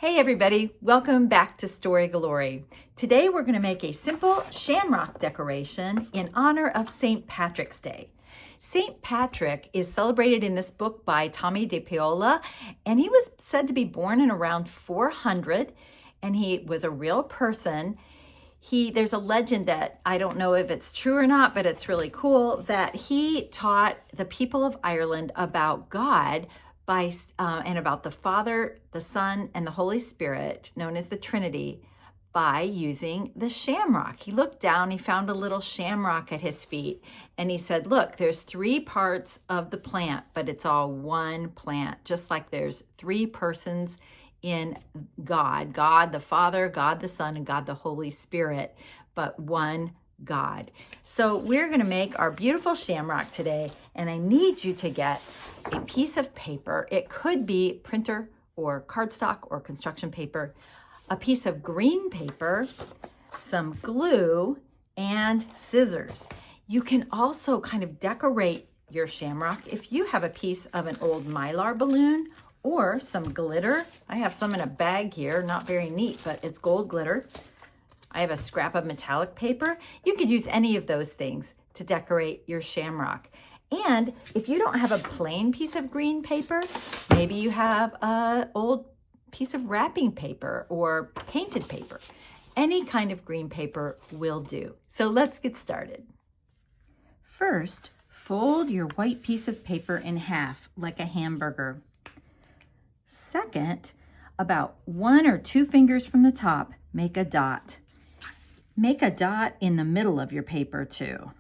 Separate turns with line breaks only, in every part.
Hey everybody, welcome back to Story Glory. Today we're going to make a simple shamrock decoration in honor of St. Patrick's Day. St. Patrick is celebrated in this book by Tomie dePaola, and he was said to be born in around 400, and he was a real person. There's a legend that I don't know if it's true or not, but it's really cool, that he taught the people of Ireland about God and about the Father, the Son, and the Holy Spirit, known as the Trinity, by using the shamrock. He looked down, he found a little shamrock at his feet, and he said, look, there's three parts of the plant, but it's all one plant, just like there's three persons in God the Father, God the Son, and God the Holy Spirit, but one God. So we're going to make our beautiful shamrock today, and I need you to get a piece of paper. It could be printer or cardstock or construction paper, a piece of green paper, some glue, and scissors. You can also kind of decorate your shamrock if you have a piece of an old mylar balloon or some glitter. I have some in a bag here, not very neat, but it's gold glitter. I have a scrap of metallic paper. You could use any of those things to decorate your shamrock. And if you don't have a plain piece of green paper, maybe you have an old piece of wrapping paper or painted paper. Any kind of green paper will do. So let's get started. First, fold your white piece of paper in half like a hamburger. Second, about 1 or 2 fingers from the top, make a dot. Make a dot in the middle of your paper too.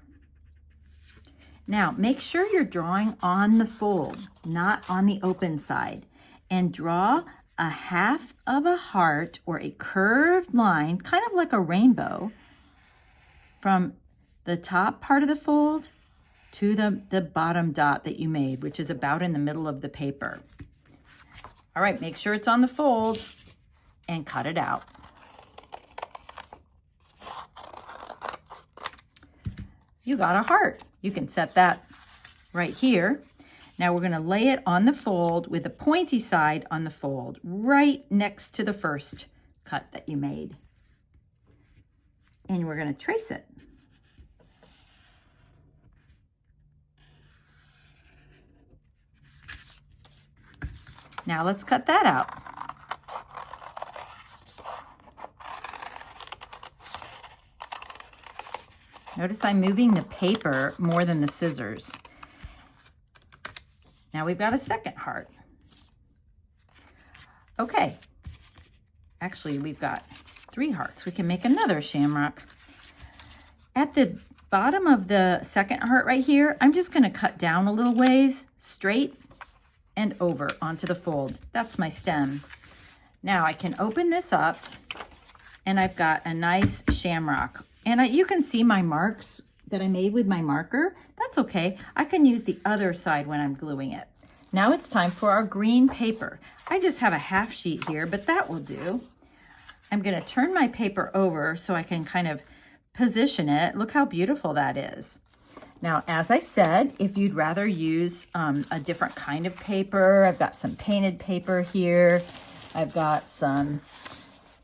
Now, make sure you're drawing on the fold, not on the open side, and draw a half of a heart or a curved line, kind of like a rainbow, from the top part of the fold to the bottom dot that you made, which is about in the middle of the paper. All right, make sure it's on the fold and cut it out. You got a heart. You can set that right here. Now we're going to lay it on the fold with the pointy side on the fold, right next to the first cut that you made. And we're going to trace it. Now let's cut that out. Notice I'm moving the paper more than the scissors. Now we've got a second heart. Okay, actually we've got 3 hearts. We can make another shamrock. At the bottom of the second heart right here, I'm just going to cut down a little ways, straight and over onto the fold. That's my stem. Now I can open this up and I've got a nice shamrock. And you can see my marks that I made with my marker. That's okay. I can use the other side when I'm gluing it. Now it's time for our green paper. I just have a half sheet here, but that will do. I'm going to turn my paper over so I can kind of position it. Look how beautiful that is. Now, as I said, if you'd rather use a different kind of paper, I've got some painted paper here. I've got some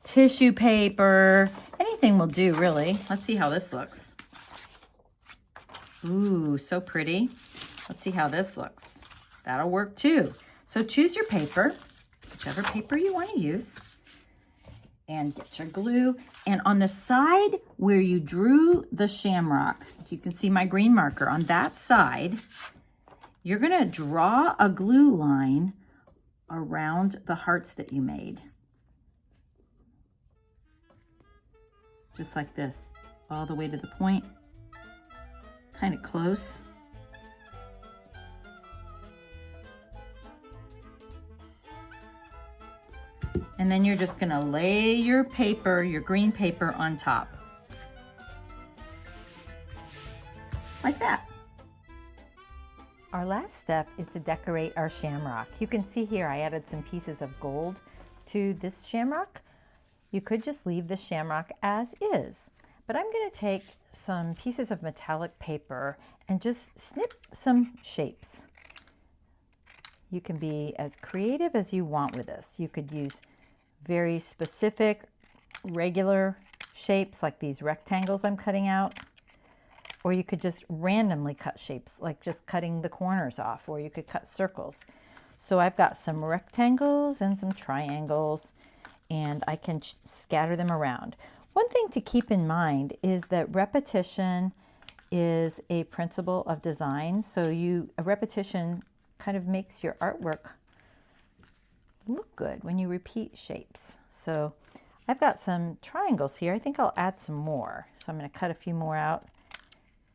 tissue paper. Anything will do, really. Let's see how this looks. Ooh, so pretty. Let's see how this looks. That'll work too. So choose your paper, whichever paper you want to use, and get your glue. And on the side where you drew the shamrock, you can see my green marker, on that side, you're going to draw a glue line around the hearts that you made. Just like this, all the way to the point, kind of close. And then you're just going to lay your paper, your green paper, on top. Like that. Our last step is to decorate our shamrock. You can see here I added some pieces of gold to this shamrock. You could just leave the shamrock as is, but I'm going to take some pieces of metallic paper and just snip some shapes. You can be as creative as you want with this. You could use very specific, regular shapes like these rectangles I'm cutting out. Or you could just randomly cut shapes, like just cutting the corners off, or you could cut circles. So I've got some rectangles and some triangles, and I can scatter them around. One thing to keep in mind is that repetition is a principle of design. So a repetition kind of makes your artwork look good when you repeat shapes. So I've got some triangles here. I think I'll add some more. So I'm going to cut a few more out.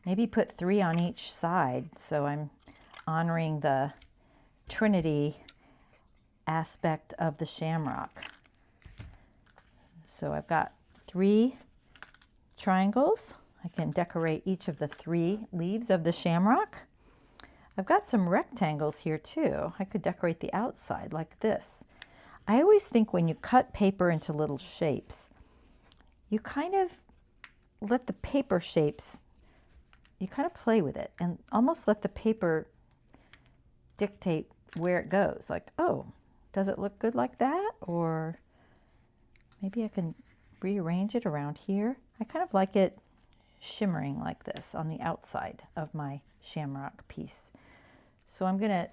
Maybe put 3 on each side, so I'm honoring the Trinity aspect of the shamrock. So I've got 3 triangles. I can decorate each of the 3 leaves of the shamrock. I've got some rectangles here too. I could decorate the outside like this. I always think when you cut paper into little shapes, you kind of let the paper shapes, you kind of play with it and almost let the paper dictate where it goes. Like, oh, does it look good like that? Or maybe I can rearrange it around here. I kind of like it shimmering like this on the outside of my shamrock piece. So I'm gonna,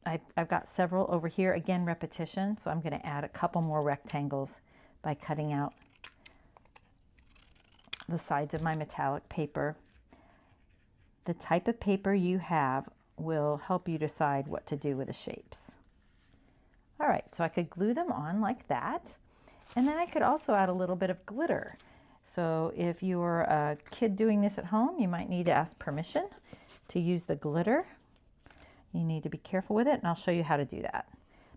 I've got several over here, again repetition, so I'm gonna add a couple more rectangles by cutting out the sides of my metallic paper. The type of paper you have will help you decide what to do with the shapes. All right, so I could glue them on like that, and then I could also add a little bit of glitter. So if you're a kid doing this at home, you might need to ask permission to use the glitter. You need to be careful with it, and I'll show you how to do that.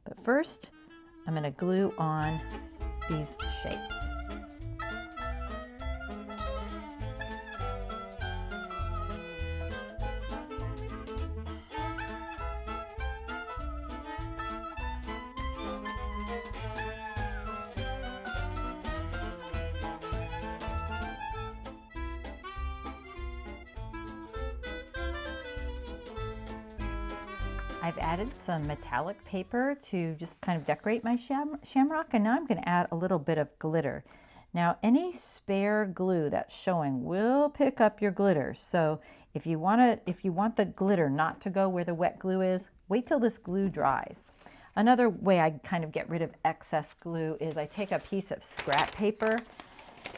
But first, I'm going to glue on these shapes. I've added some metallic paper to just kind of decorate my shamrock, and now I'm going to add a little bit of glitter. Now, any spare glue that's showing will pick up your glitter. So if you want the glitter not to go where the wet glue is, wait till this glue dries. Another way I kind of get rid of excess glue is I take a piece of scrap paper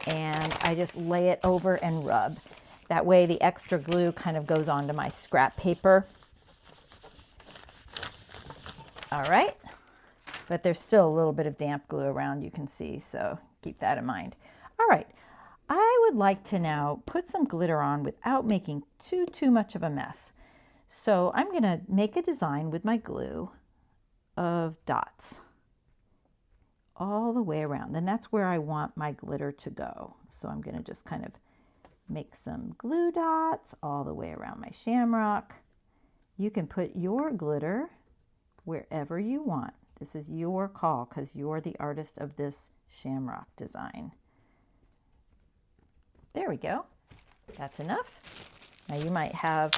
and I just lay it over and rub. That way the extra glue kind of goes onto my scrap paper. All right, but there's still a little bit of damp glue around, you can see, so keep that in mind. All right, I would like to now put some glitter on without making too much of a mess. So I'm gonna make a design with my glue of dots all the way around, and that's where I want my glitter to go. So I'm gonna just kind of make some glue dots all the way around my shamrock. You can put your glitter wherever you want. This is your call because you're the artist of this shamrock design. There we go. That's enough. Now you might have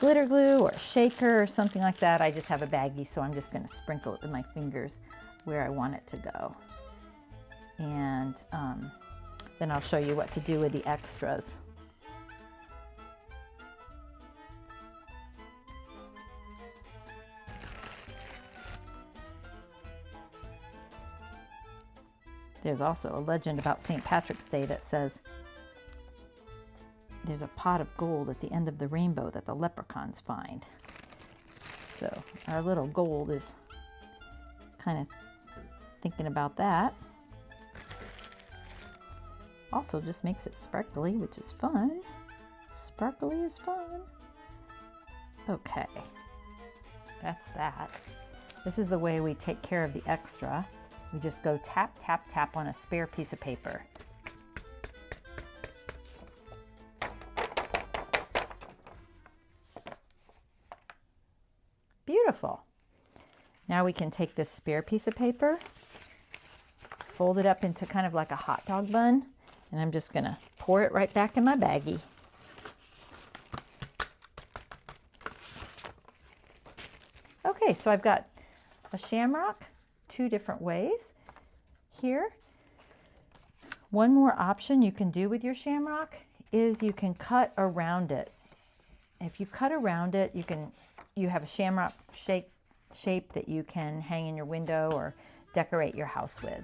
glitter glue or a shaker or something like that. I just have a baggie, so I'm just going to sprinkle it with my fingers where I want it to go. And then I'll show you what to do with the extras. There's also a legend about St. Patrick's Day that says there's a pot of gold at the end of the rainbow that the leprechauns find. So our little gold is kind of thinking about that. Also just makes it sparkly, which is fun. Sparkly is fun. Okay, that's that. This is the way we take care of the extra. We just go tap, tap, tap on a spare piece of paper. Beautiful. Now we can take this spare piece of paper, fold it up into kind of like a hot dog bun, and I'm just gonna pour it right back in my baggie. Okay, so I've got a shamrock two different ways here. One more option you can do with your shamrock is you can cut around it. If you cut around it, you have a shamrock shape that you can hang in your window or decorate your house with.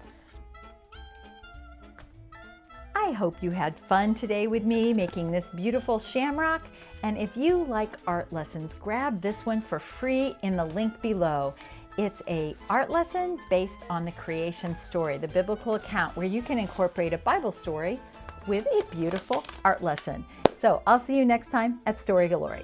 I hope you had fun today with me making this beautiful shamrock. And if you like art lessons, grab this one for free in the link below. It's an art lesson based on the creation story, the biblical account, where you can incorporate a Bible story with a beautiful art lesson. So I'll see you next time at Story Galore.